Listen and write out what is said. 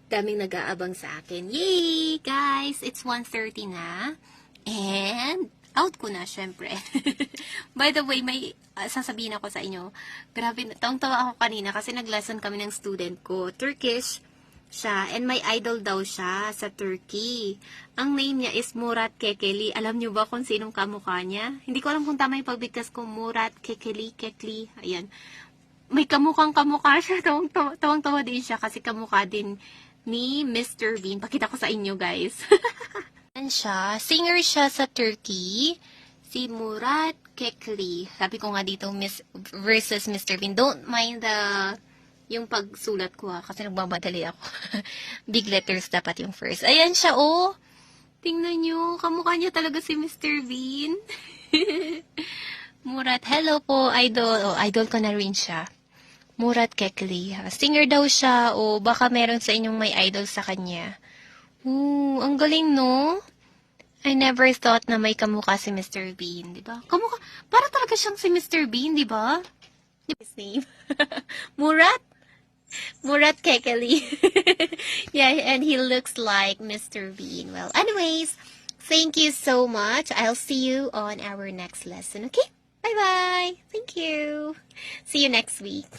Daming nag-aabang sa akin. Yay! Guys, it's 1:30 na. And, out ko na, syempre. By the way, may sasabihin ako sa inyo. Grabe, tawang-tawa ako kanina kasi nag-lesson kami ng student ko. Turkish siya. And may idol daw siya sa Turkey. Ang name niya is Murat Kekeli. Alam niyo ba kung sinong kamukha niya? Hindi ko alam kung tama yung pagbigkas ko. Murat Kekeli. Ayan. May kamukha siya. Tawang-tawa din siya kasi kamukha din ni Mr. Bean. Pakita ko sa inyo, guys. Yan siya. Singer siya sa Turkey. Si Murat Kekli. Sabi ko nga dito, Miss versus Mr. Bean. Don't mind yung pagsulat ko kasi nagbabadali ako. Big letters dapat yung first. Ayan siya, oh. Tingnan nyo. Kamukha niya talaga si Mr. Bean. Murat. Hello po, idol. Oh, idol ko na rin siya. Murat Kekli. Singer daw siya o baka meron sa inyong may idol sa kanya. Ooh, ang galing, no? I never thought na may kamukha si Mr. Bean, di ba? Kamukha, para talaga siyang si Mr. Bean, di ba? His name? Murat? Murat Kekli. Yeah, and he looks like Mr. Bean. Well, anyways, thank you so much. I'll see you on our next lesson, okay? Bye-bye. Thank you. See you next week.